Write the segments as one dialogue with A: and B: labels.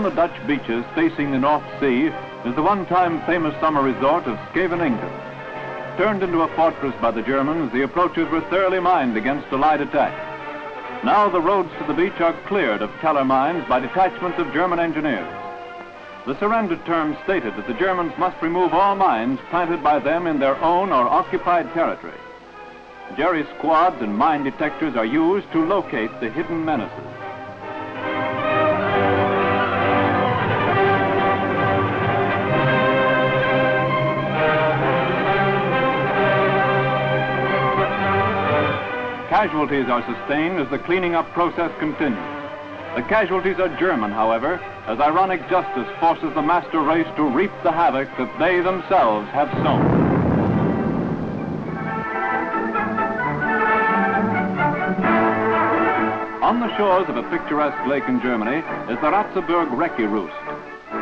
A: On the Dutch beaches facing the North Sea is the one-time famous summer resort of Scheveningen. Turned into a fortress by the Germans, the approaches were thoroughly mined against a light attack. Now the roads to the beach are cleared of teller mines by detachments of German engineers. The surrender terms stated that the Germans must remove all mines planted by them in their own or occupied territory. Jerry squads and mine detectors are used to locate the hidden menaces. Casualties are sustained as the cleaning up process continues. The casualties are German, however, as ironic justice forces the master race to reap the havoc that they themselves have sown. On the shores of a picturesque lake in Germany is the Ratzenberg Recce roost.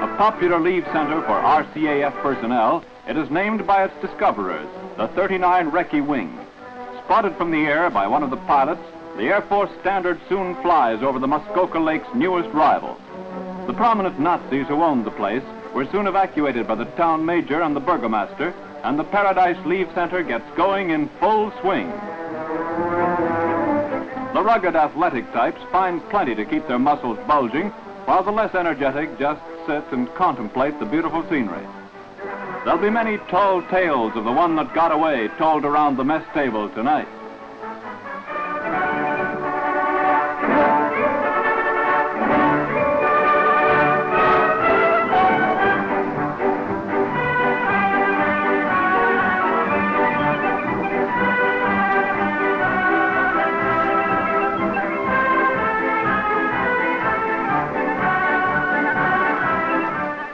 A: A popular leave center for RCAF personnel, it is named by its discoverers, the 39 Recce Wing. Spotted from the air by one of the pilots, the Air Force Standard soon flies over the Muskoka Lake's newest rival. The prominent Nazis who owned the place were soon evacuated by the town major and the burgomaster, and the Paradise Leave Center gets going in full swing. The rugged athletic types find plenty to keep their muscles bulging, while the less energetic just sit and contemplate the beautiful scenery. There'll be many tall tales of the one that got away told around the mess table tonight.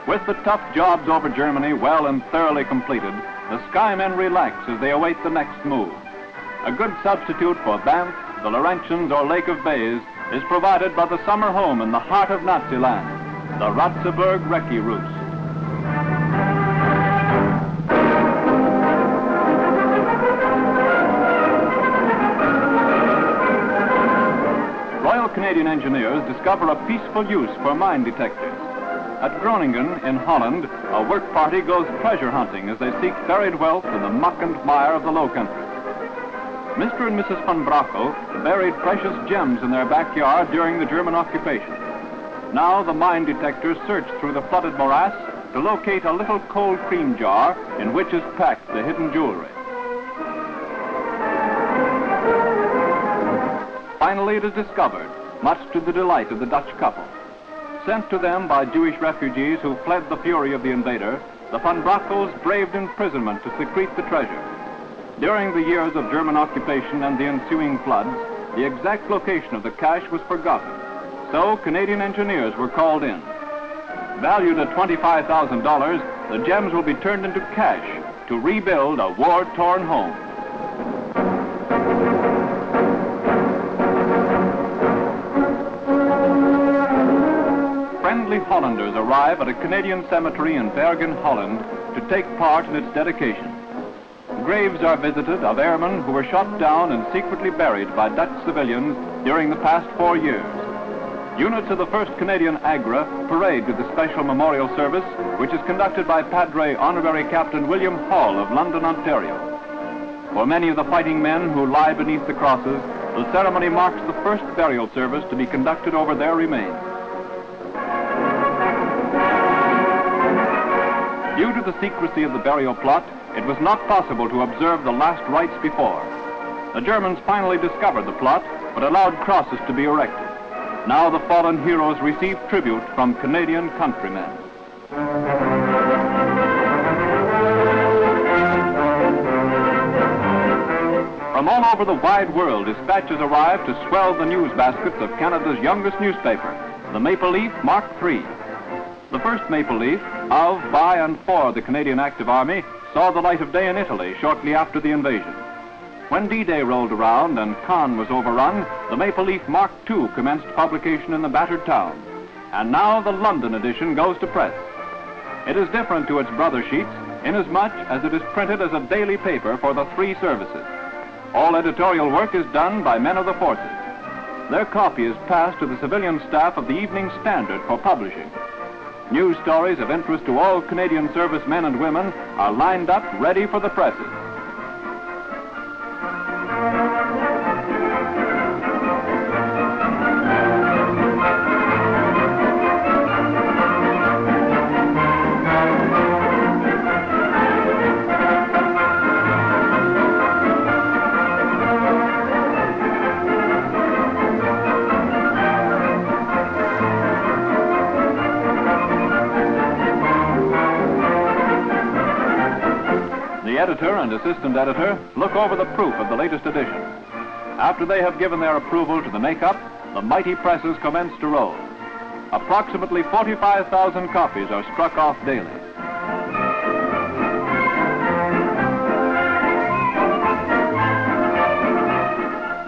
A: With the tough jobs over Germany well and thoroughly completed, the Skymen relax as they await the next move. A good substitute for Banff, the Laurentians, or Lake of Bays is provided by the summer home in the heart of Naziland, the Ratzenberg Recce roost. Royal Canadian Engineers discover a peaceful use for mine detectors. At Groningen, in Holland, a work party goes treasure hunting as they seek buried wealth in the muck and mire of the Low Country. Mr. and Mrs. van Brakel buried precious gems in their backyard during the German occupation. Now the mine detectors search through the flooded morass to locate a little cold cream jar in which is packed the hidden jewelry. Finally, it is discovered, much to the delight of the Dutch couple. Sent to them by Jewish refugees who fled the fury of the invader, the Van Brakels braved imprisonment to secrete the treasure. During the years of German occupation and the ensuing floods, the exact location of the cache was forgotten. So Canadian engineers were called in. Valued at $25,000, the gems will be turned into cash to rebuild a war-torn home. Friendly Hollanders arrive at a Canadian cemetery in Bergen, Holland, to take part in its dedication. Graves are visited of airmen who were shot down and secretly buried by Dutch civilians during the past 4 years. Units of the 1st Canadian Agra parade to the special memorial service, which is conducted by Padre Honorary Captain William Hall of London, Ontario. For many of the fighting men who lie beneath the crosses, the ceremony marks the first burial service to be conducted over their remains. Due to the secrecy of the burial plot, it was not possible to observe the last rites before. The Germans finally discovered the plot, but allowed crosses to be erected. Now the fallen heroes receive tribute from Canadian countrymen. From all over the wide world, dispatches arrive to swell the news baskets of Canada's youngest newspaper, the Maple Leaf Mark III. The first Maple Leaf, of, by, and for the Canadian Active Army, saw the light of day in Italy shortly after the invasion. When D-Day rolled around and Caen was overrun, the Maple Leaf Mark II commenced publication in the battered town. And now the London edition goes to press. It is different to its brother sheets, inasmuch as it is printed as a daily paper for the 3 services. All editorial work is done by men of the forces. Their copy is passed to the civilian staff of the Evening Standard for publishing. News stories of interest to all Canadian servicemen and women are lined up ready for the presses. The editor and assistant editor look over the proof of the latest edition. After they have given their approval to the makeup, the mighty presses commence to roll. Approximately 45,000 copies are struck off daily.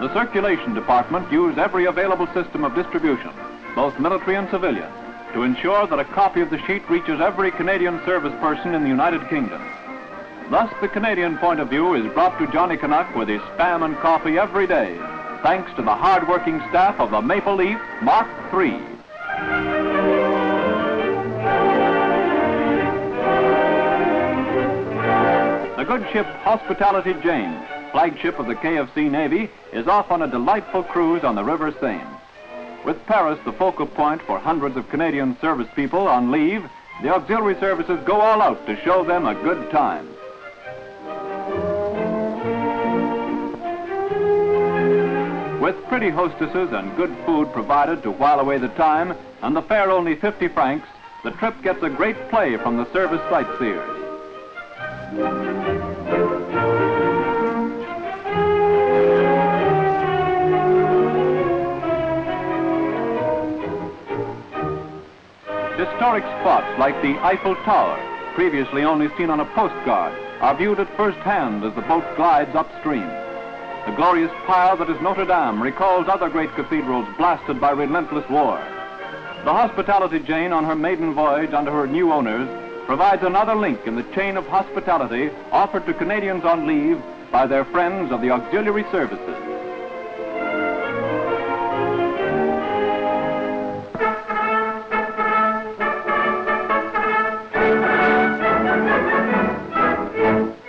A: The circulation department use every available system of distribution, both military and civilian, to ensure that a copy of the sheet reaches every Canadian service person in the United Kingdom. Thus, the Canadian point of view is brought to Johnny Canuck with his spam and coffee every day, thanks to the hard-working staff of the Maple Leaf Mark III. The good ship Hospitality Jane, flagship of the KFC Navy, is off on a delightful cruise on the River Seine. With Paris the focal point for hundreds of Canadian service people on leave, the auxiliary services go all out to show them a good time. With pretty hostesses and good food provided to while away the time, and the fare only 50 francs, the trip gets a great play from the service sightseers. Historic spots like the Eiffel Tower, previously only seen on a postcard, are viewed at first hand as the boat glides upstream. The glorious pile that is Notre Dame recalls other great cathedrals blasted by relentless war. The Hospitality Jane, on her maiden voyage under her new owners, provides another link in the chain of hospitality offered to Canadians on leave by their friends of the auxiliary services.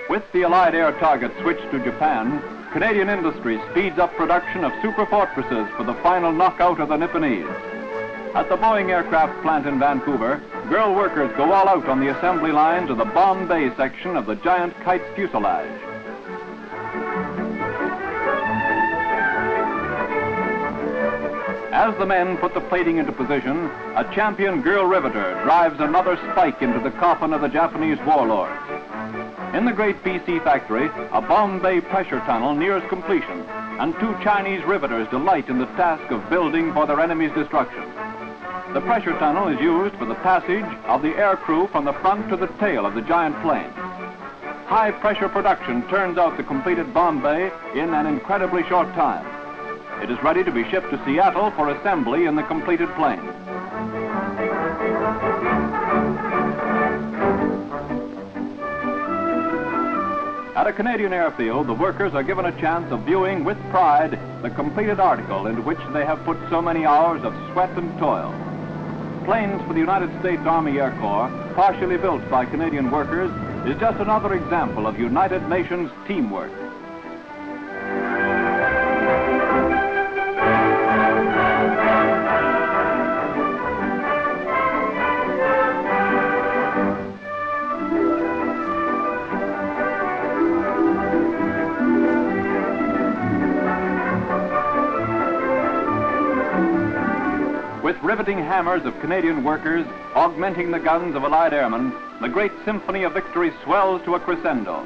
A: With the Allied air target switched to Japan, Canadian industry speeds up production of super fortresses for the final knockout of the Nipponese. At the Boeing aircraft plant in Vancouver, girl workers go all out on the assembly lines of the bomb bay section of the giant kite's fuselage. As the men put the plating into position, a champion girl riveter drives another spike into the coffin of the Japanese warlords. In the great BC factory, a Bombay pressure tunnel nears completion, and two Chinese riveters delight in the task of building for their enemy's destruction. The pressure tunnel is used for the passage of the air crew from the front to the tail of the giant plane. High-pressure production turns out the completed Bombay in an incredibly short time. It is ready to be shipped to Seattle for assembly in the completed plane. At a Canadian airfield, the workers are given a chance of viewing with pride the completed article into which they have put so many hours of sweat and toil. Planes for the United States Army Air Corps, partially built by Canadian workers, is just another example of United Nations teamwork. With riveting hammers of Canadian workers augmenting the guns of Allied airmen, the great symphony of victory swells to a crescendo.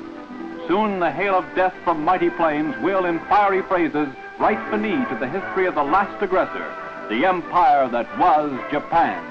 A: Soon the hail of death from mighty planes will, in fiery phrases, write the knee to the history of the last aggressor, the empire that was Japan.